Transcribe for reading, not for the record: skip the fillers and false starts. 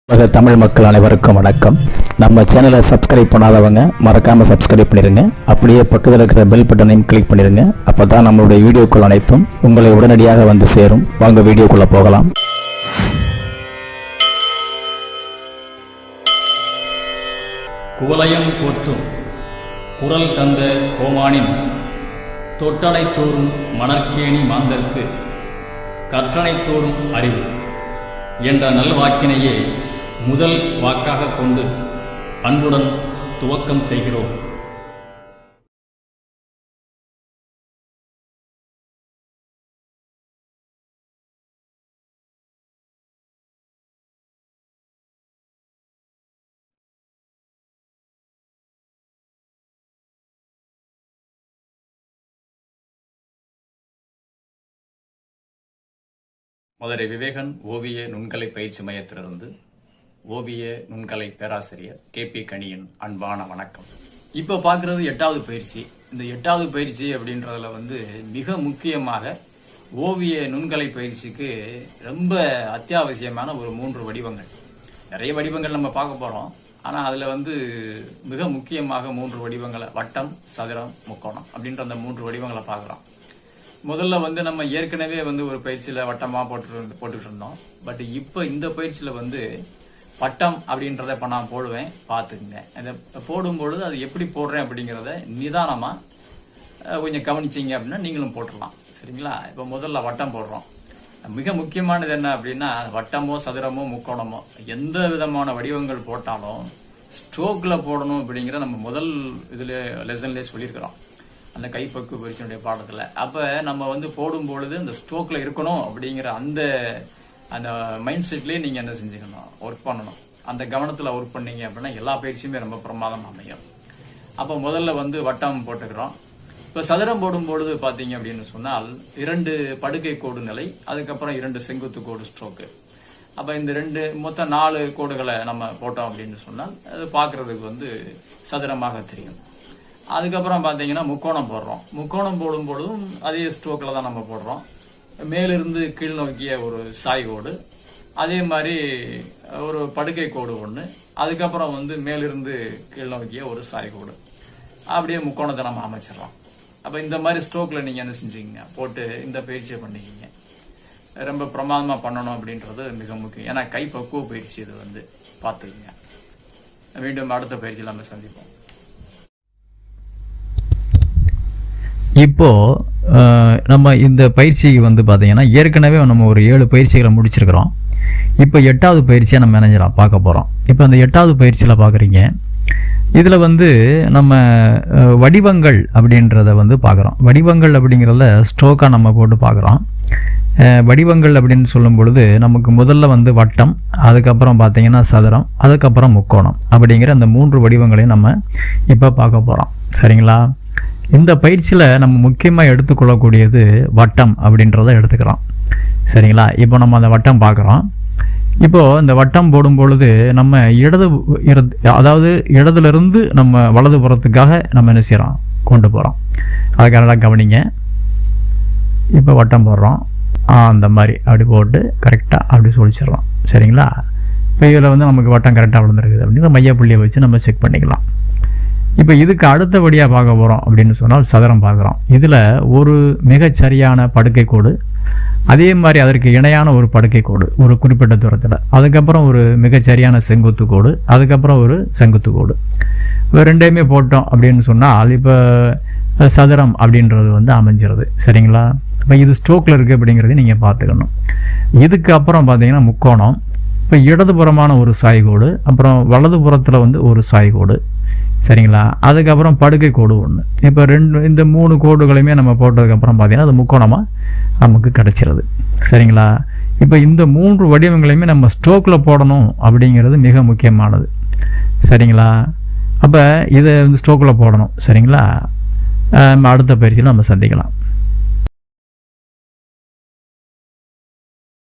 தமிழ் மக்கள் அனைவருக்கும் வணக்கம். நம்ம சேனலை சப்ஸ்கிரைப் பண்ணாதவங்க மறக்காம சப்ஸ்கிரைப் பண்ணிருங்க. அப்படியே பக்கத்தில் இருக்கிற பெல் பட்டனையும் கிளிக் பண்ணிருங்க. அப்பதான் நம்மளுடைய வீடியோக்கள் அனைத்தும் உங்களை உடனடியாக வந்து சேரும். வாங்க வீடியோக்குள்ள போகலாம். குவலயம் போற்றும் குரல் தந்த கோமானின் தொட்டனை தோறும் மணற்கேணி மாந்தர்க்கு கற்றனை தோறும் அறிவு என்ற நல்வாக்கினையே முதல் வாக்காக கொண்டு அன்புடன் துவக்கம் செய்கிறோம். மதுரை விவேகன் ஓவிய நுண்கலை பயிற்சி மையத்திலிருந்து ஓவிய நுண்கலை பேராசிரியர் KP கணியின் அன்பான வணக்கம். இப்போ பார்க்கறது 8வது பயிற்சி. இந்த 8வது பயிற்சி அப்படின்றதுல மிக முக்கியமாக ஓவிய நுண்கலை பயிற்சிக்கு ரொம்ப அத்தியாவசியமான ஒரு 3 வடிவங்கள். நிறைய வடிவங்கள் நம்ம பார்க்க போறோம். ஆனா அதுல மிக முக்கியமாக 3 வடிவங்களை, வட்டம், சதுரம், முக்கோணம் அப்படின்ற அந்த 3 வடிவங்களை பார்க்கிறோம். முதல்ல நம்ம ஏற்கனவே ஒரு பயிற்சியில வட்டமா போட்டுட்டு இருந்தோம். பட் இப்போ இந்த பயிற்சியில வட்டம் அப்படின்றத இப்ப நான் போடுவேன், பாத்துக்குங்க. அதை போடும்பொழுது அது எப்படி போடுறேன் அப்படிங்கிறத நிதானமா கொஞ்சம் கவனிச்சிங்க அப்படின்னா நீங்களும் போட்டுடலாம். சரிங்களா? இப்ப முதல்ல வட்டம் போடுறோம். மிக முக்கியமானது என்ன அப்படின்னா, வட்டமோ சதுரமோ முக்கோணமோ எந்த விதமான வடிவங்கள் போட்டாலும் ஸ்ட்ரோக்ல போடணும் அப்படிங்கிற நம்ம முதல் இதுல லெசன்லேயே சொல்லியிருக்கிறோம், அந்த கைப்பக்கு பயிற்சியினுடைய பாடத்துல. அப்ப நம்ம போடும் பொழுது இந்த ஸ்ட்ரோக்ல இருக்கணும் அப்படிங்கிற அந்த மைண்ட் செட்லயே நீங்க என்ன செஞ்சுக்கணும், ஒர்க் பண்ணணும். அந்த கவனத்துல ஒர்க் பண்ணீங்க அப்படின்னா எல்லா பயிற்சியுமே ரொம்ப பிரமாதம் அமையும். அப்ப முதல்ல வட்டம் போட்டுக்கிறோம். இப்ப சதுரம் போடும் பொழுது பாத்தீங்க அப்படின்னு சொன்னால் 2 படுக்கை கோடு நிலை, அதுக்கப்புறம் 2 செங்குத்து கோடு ஸ்ட்ரோக்கு. அப்ப இந்த 2 மொத்தம் 4 கோடுகளை நம்ம போட்டோம் அப்படின்னு சொன்னால் அது பாக்குறதுக்கு சதுரமாக தெரியும். அதுக்கப்புறம் பாத்தீங்கன்னா முக்கோணம் போடுறோம். முக்கோணம் போடும் பொழுதும் அதே ஸ்ட்ரோக்ல தான் நம்ம போடுறோம். மேலிருந்து கீழ் நோக்கிய ஒரு சாய் கோடு, அதே மாதிரி ஒரு படுக்கை கோடு ஒண்ணு, அதுக்கப்புறம் மேலிருந்து கீழ் நோக்கிய ஒரு சாய் கோடு. அப்படியே முக்கோணத்தை நம்ம அமைச்சிடலாம். அப்ப இந்த மாதிரி ஸ்ட்ரோக்ல நீங்க என்ன செஞ்சீங்க போட்டு இந்த பயிற்சியை பண்ணிக்கிங்க. ரொம்ப பிரமாதமா பண்ணணும் அப்படின்றது மிக முக்கியம். ஏன்னா கை பக்குவ பயிற்சி இது பாத்துக்கங்க. மீண்டும் அடுத்த பயிற்சியில் நம்ம சந்திப்போம். இப்போ நம்ம இந்த பயிற்சிக்கு பார்த்தீங்கன்னா ஏற்கனவே நம்ம ஒரு 7 பயிற்சிகளை முடிச்சிருக்கிறோம். இப்போ 8வது பயிற்சியை நம்ம மேனேஜராக பார்க்க போகிறோம். இப்போ அந்த 8வது பயிற்சியில் பார்க்குறீங்க, இதில் நம்ம வடிவங்கள் அப்படின்றத பார்க்குறோம். வடிவங்கள் அப்படிங்கிறத ஸ்ட்ரோக்காக நம்ம போட்டு பார்க்குறோம். வடிவங்கள் அப்படின்னு சொல்லும் பொழுது நமக்கு முதல்ல வட்டம், அதுக்கப்புறம் பார்த்தீங்கன்னா சதுரம், அதுக்கப்புறம் முக்கோணம் அப்படிங்கிற அந்த 3 வடிவங்களையும் நம்ம இப்போ பார்க்க போகிறோம். சரிங்களா? இந்த பயிற்சியில் நம்ம முக்கியமாக எடுத்துக்கொள்ளக்கூடியது வட்டம் அப்படின்றத எடுத்துக்கிறோம். சரிங்களா? இப்போ நம்ம அந்த வட்டம் பார்க்குறோம். இப்போது இந்த வட்டம் போடும் பொழுது நம்ம அதாவது இடதுலேருந்து நம்ம வலது புறத்துக்காக நம்ம என்ன செய்கிறோம், கொண்டு போகிறோம். அதை கரெக்டாக கவனிங்க. இப்போ வட்டம் போடுறோம். அந்த மாதிரி அப்படி போட்டு கரெக்டாக அப்படி சொல்லிச்சிடலாம். சரிங்களா? இப்போ இதில் நமக்கு வட்டம் கரெக்டாக விழுந்துருக்குது அப்படின்னு மையப்புள்ளியை வச்சு நம்ம செக் பண்ணிக்கலாம். இப்போ இதுக்கு அடுத்தபடியாக பார்க்க போகிறோம் அப்படின்னு சொன்னால் சதுரம் பார்க்குறோம். இதில் ஒரு மிகச்சரியான படுக்கை கோடு, அதே மாதிரி அதற்கு இணையான ஒரு படுக்கை கோடு ஒரு குறிப்பிட்ட தூரத்தில், அதுக்கப்புறம் ஒரு மிகச்சரியான செங்குத்து கோடு, அதுக்கப்புறம் ஒரு செங்குத்து கோடு. இப்போ 2மே போட்டோம் அப்படின்னு சொன்னால் இப்போ சதுரம் அப்படின்றது அமைஞ்சிருது. சரிங்களா? இப்போ இது ஸ்ட்ரோக்கில் இருக்குது அப்படிங்கிறத நீங்கள் பார்த்துக்கணும். இதுக்கு அப்புறம் பார்த்தீங்கன்னா முக்கோணம். இப்போ இடதுபுறமான ஒரு சாய்கோடு, அப்புறம் வலதுபுறத்தில் ஒரு சாய்கோடு. சரிங்களா? அதுக்கப்புறம் படுக்கை கோடு ஒன்று. இப்போ இந்த 3 கோடுகளையுமே நம்ம போட்டதுக்கப்புறம் பார்த்தீங்கன்னா அது முக்கோணமாக நமக்கு கிடைச்சிருது. சரிங்களா? இப்போ இந்த 3 வடிவங்களையுமே நம்ம ஸ்ட்ரோக்கில் போடணும் அப்படிங்கிறது மிக முக்கியமானது. சரிங்களா? அப்போ இதை ஸ்ட்ரோக்கில் போடணும். சரிங்களா? அடுத்த பயிற்சியில் நம்ம சந்திக்கலாம்.